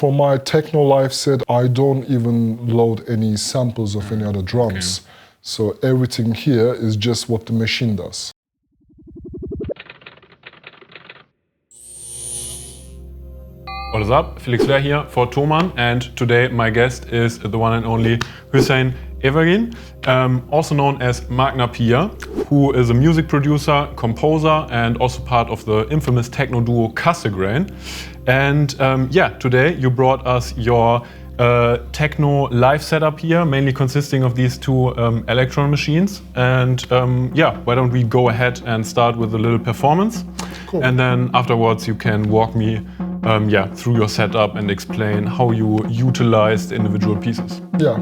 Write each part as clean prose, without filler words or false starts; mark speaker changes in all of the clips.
Speaker 1: For my Techno live set, I don't even load any samples of any other drums.
Speaker 2: Okay.
Speaker 1: So everything here is just what the machine does.
Speaker 2: What is up? Felix Flair here for Thomann, and today my guest is the one and only Hüseyin Evgin, also known as Magna, who is a music producer, composer, and also part of the infamous techno duo Cassegrain. And yeah, today you brought us your techno live setup here, mainly consisting of these two Elektron machines. And yeah, why don't we go ahead and start with a little performance?
Speaker 1: Cool.
Speaker 2: And then afterwards you can walk me yeah, through your setup and explain how you utilize the individual pieces.
Speaker 1: Yeah.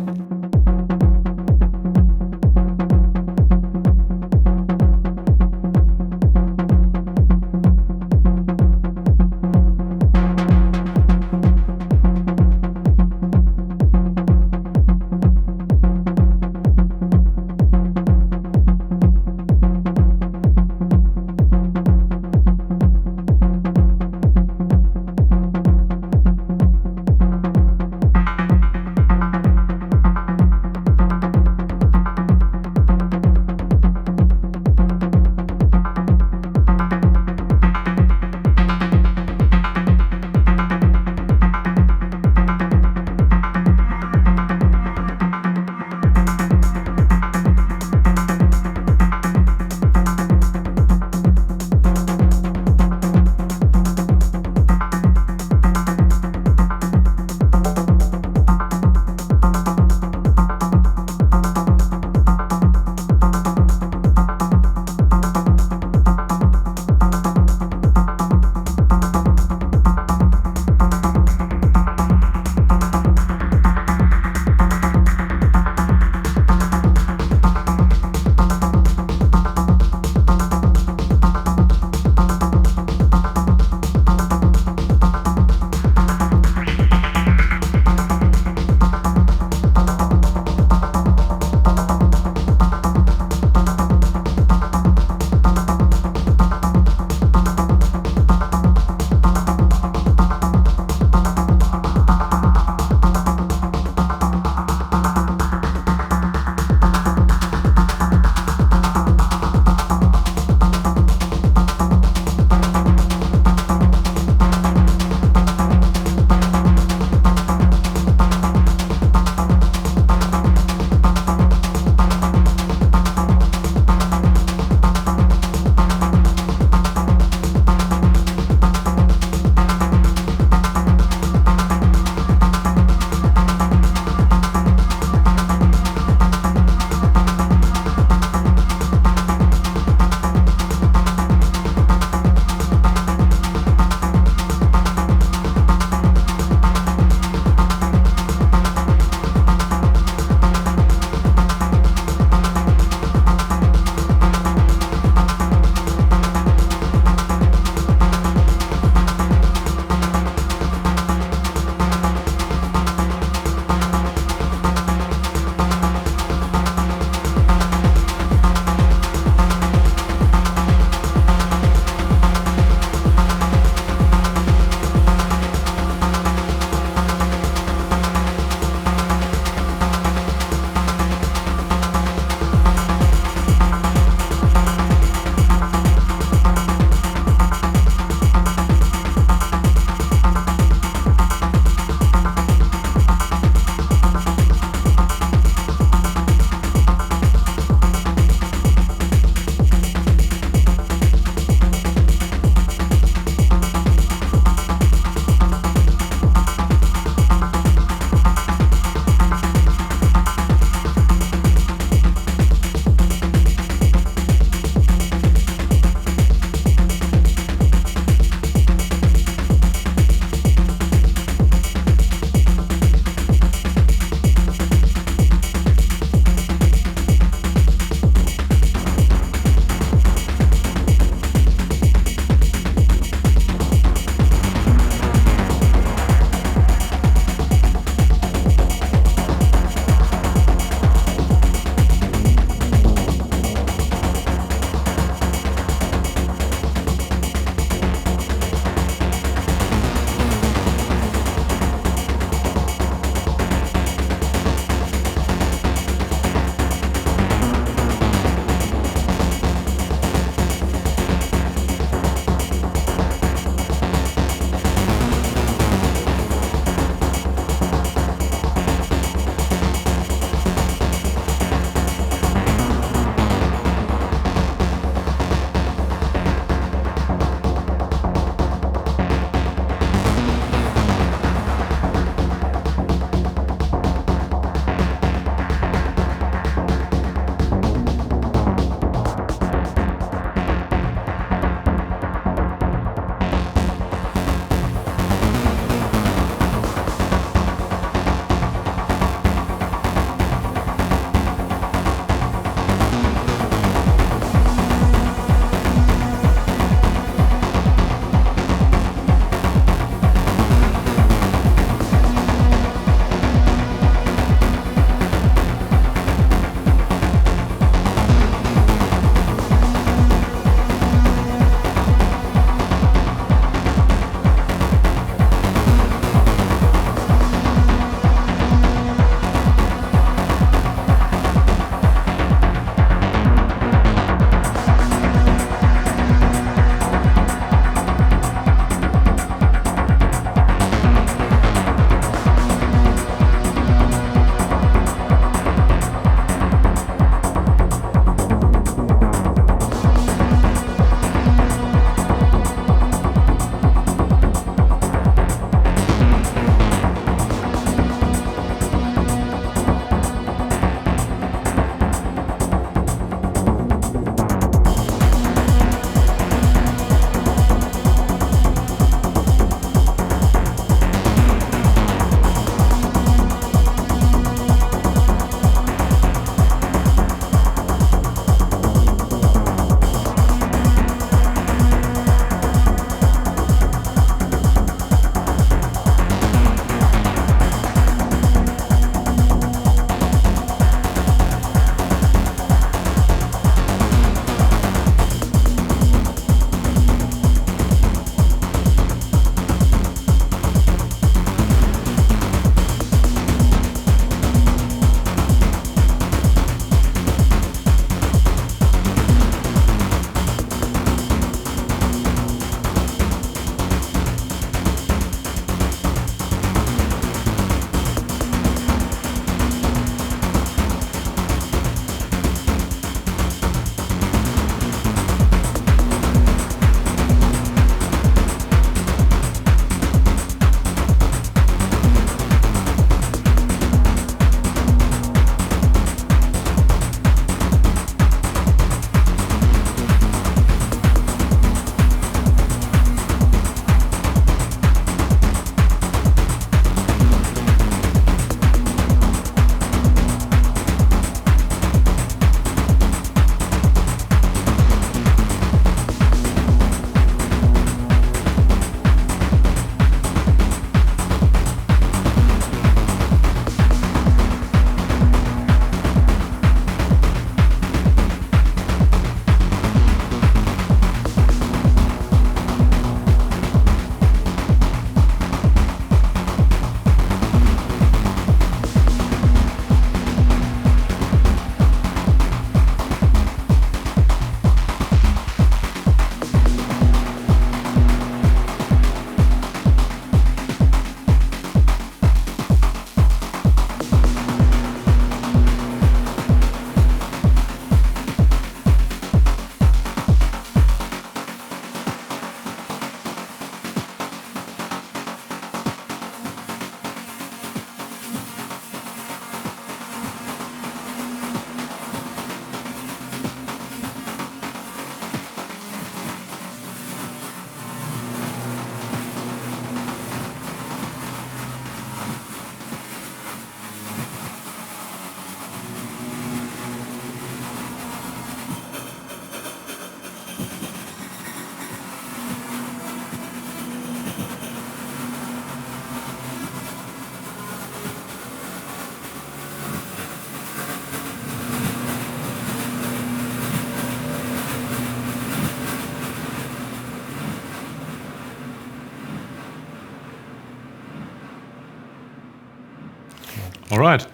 Speaker 2: All right.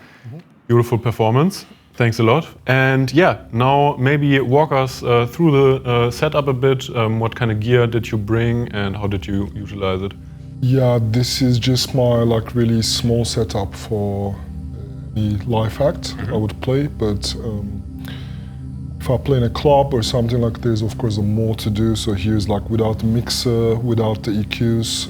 Speaker 2: Beautiful performance. Thanks a lot. And yeah, now maybe walk us through the setup a bit. What kind of gear did you bring and how did you utilize it?
Speaker 1: Yeah, this is just my like really small setup for the live act I would play, but if I play in a club or something like this, of course, there's more to do. So here's like without the mixer, without the EQs.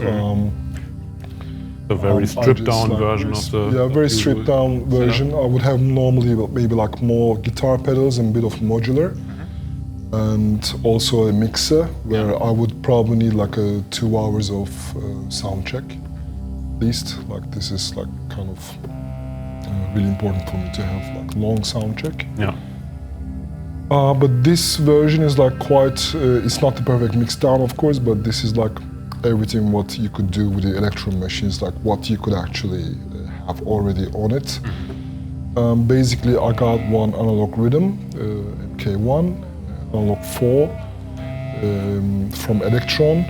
Speaker 2: A very stripped down
Speaker 1: like
Speaker 2: version of the...
Speaker 1: Yeah, very stripped down version. I would have normally maybe like more guitar pedals and a bit of modular. And also a mixer where I would probably need like 2 hours of sound check, at least. Like this is like kind of really important for me to have like long sound check.
Speaker 2: Yeah.
Speaker 1: But this version is like quite, it's not the perfect mix down of course, but this is like everything what you could do with the Elektron machines, like what you could actually have already on it. Basically I got one analog Rytm, MK1, analog 4 from Elektron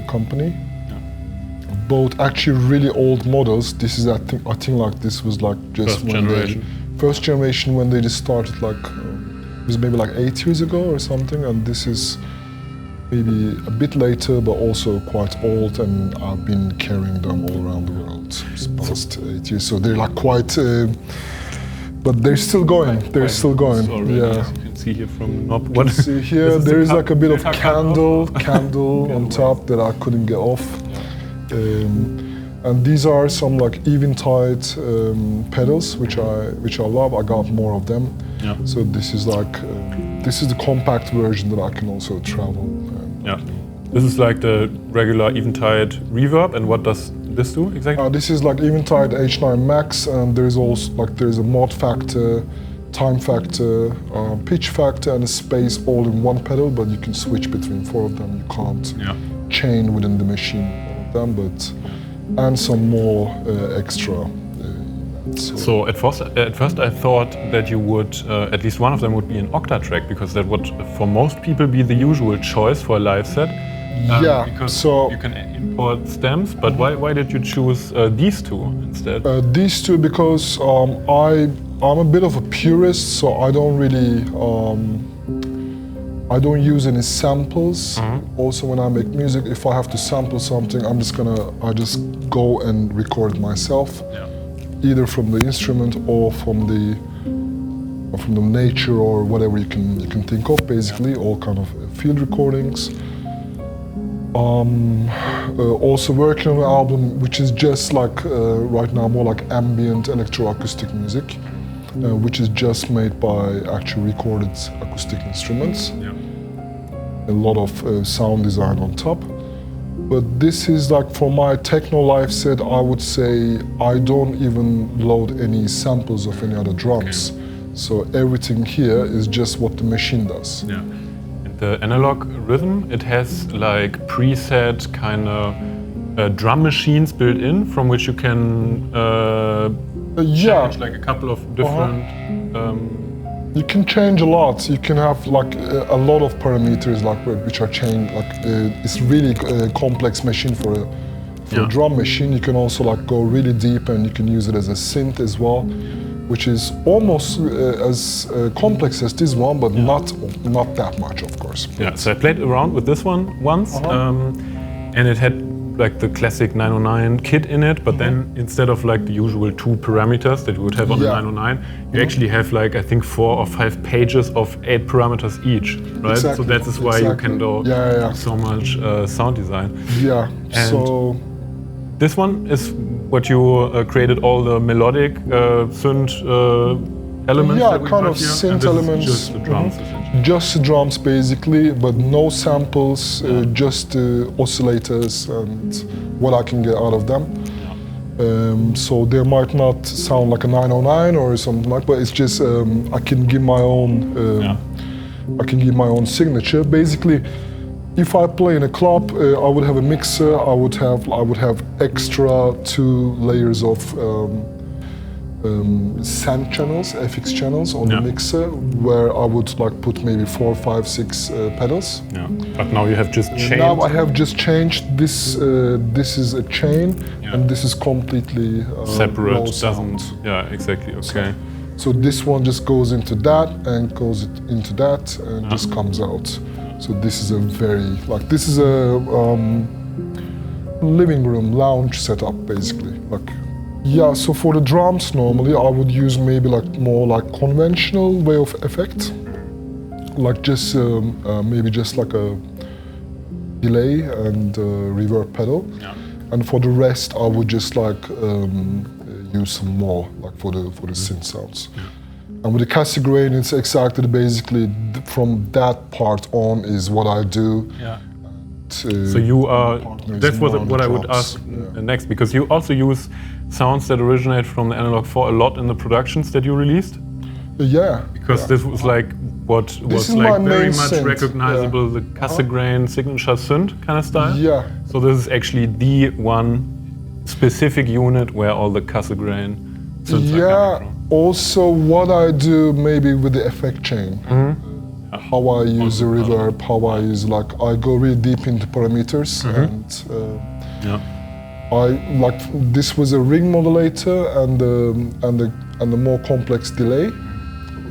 Speaker 1: company. Both actually really old models. This is I think like this was like just first generation when they just started like it was maybe like 8 years ago or something, and this is maybe a bit later but also quite old, and I've been carrying them all around the world past 8 years, so they're like quite but they're still going. They're still going. Yeah.
Speaker 2: You can see here from the knob.
Speaker 1: What? See here, there is like a bit of candle on top that I couldn't get off. And these are some like Eventide pedals, which I love. I got more of them.
Speaker 2: Yeah.
Speaker 1: So this is like this is the compact version that I can also travel.
Speaker 2: Yeah. This is like the regular Eventide reverb, and what does this do exactly?
Speaker 1: This is like Eventide H9 Max, and there's also like there's a mod factor, time factor, pitch factor, and a space all in one pedal. But you can switch between 4 of them. You can't chain within the machine all of them, but and some more extra.
Speaker 2: So at first I thought that you would at least one of them would be an octa track, because that would for most people be the usual choice for a live set.
Speaker 1: Yeah,
Speaker 2: because
Speaker 1: so
Speaker 2: you can import stems, but why did you choose these two instead?
Speaker 1: These two because I'm a bit of a purist, so I don't really I don't use any samples. Also, when I make music, if I have to sample something, I just go and record it myself, either from the instrument or from the nature or whatever you can think of. Basically, all kind of field recordings. Also working on an album which is just like right now more like ambient electroacoustic music, which is just made by actually recorded acoustic instruments. A lot of sound design on top. But this is like for my techno live set, I would say I don't even load any samples of any other drums. So everything here is just what the machine does.
Speaker 2: Yeah. And the analog Rytm, it has like preset kind of drum machines built in from which you can change like a couple of different
Speaker 1: you can change a lot. You can have like a lot of parameters like which are changed. Like it's really a complex machine for a drum machine. You can also like go really deep, and you can use it as a synth as well, which is almost as complex as this one, but not that much, of course.
Speaker 2: Yeah. So I played around with this one once, and it had like the classic 909 kit in it, but then instead of like the usual 2 parameters that you would have on the 909, you actually have like I think 4 or 5 pages of 8 parameters each, right?
Speaker 1: Exactly.
Speaker 2: So that is why you can do so much sound design.
Speaker 1: Yeah.
Speaker 2: And
Speaker 1: so
Speaker 2: this one is what you created all the melodic synth elements.
Speaker 1: Yeah, kind of synth elements.
Speaker 2: Just the drums, essentially.
Speaker 1: Just the drums, basically, but no samples, just oscillators and what I can get out of them. So they might not sound like a 909 or something like, but it's just I can give my own. I can give my own signature. Basically, if I play in a club, I would have a mixer. I would have extra 2 layers of send channels, FX channels on the mixer, where I would like put maybe 4, 5, 6 pedals.
Speaker 2: Yeah. But now you have just changed.
Speaker 1: Now I have just changed this. This is a chain, and this is completely
Speaker 2: separate.
Speaker 1: low sound.
Speaker 2: Doesn't. Yeah, exactly. Okay.
Speaker 1: So this one just goes into that and goes into that, and just comes out. So this is a very this is a living room lounge setup basically. Yeah, so for the drums normally I would use maybe more conventional way of effect, just maybe just like a delay and reverb pedal.
Speaker 2: Yeah.
Speaker 1: And for the rest I would just use some more for the synth sounds.
Speaker 2: Yeah.
Speaker 1: And with the Cassegrain it's exactly basically from that part on is what I do.
Speaker 2: Yeah. So you are, that's what I would ask next, because you also use sounds that originate from the Analog 4 a lot in the productions that you released?
Speaker 1: Yeah.
Speaker 2: Because this was what was very much recognizable, the Cassegrain signature synth kind of style?
Speaker 1: Yeah.
Speaker 2: So this is actually the one specific unit where all the Cassegrain synths are coming from.
Speaker 1: Also what I do maybe with the effect chain. How I use the reverb, how I use I go really deep into parameters, and this was a ring modulator and the more complex delay.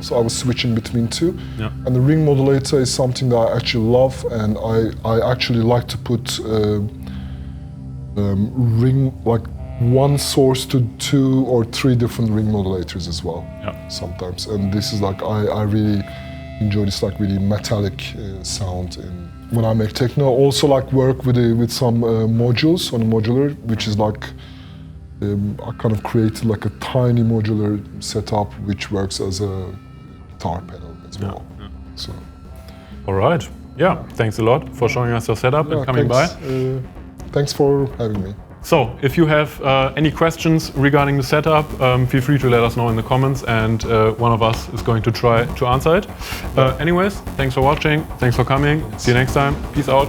Speaker 1: So I was switching between two. Yeah. And the ring modulator is something that I actually love, and I actually like to put ring one source to 2 or 3 different ring modulators as well. Yeah. Sometimes, and this is I really enjoy this really metallic sound when I make techno. Also work with some modules on a modular, which is I kind of created a tiny modular setup which works as a guitar pedal as well. Yeah. So.
Speaker 2: All right. Yeah. Thanks a lot for showing us your setup and coming by.
Speaker 1: Thanks for having me.
Speaker 2: So, if you have any questions regarding the setup, feel free to let us know in the comments, and one of us is going to try to answer it. Anyways, thanks for watching, thanks for coming, see you next time, peace out.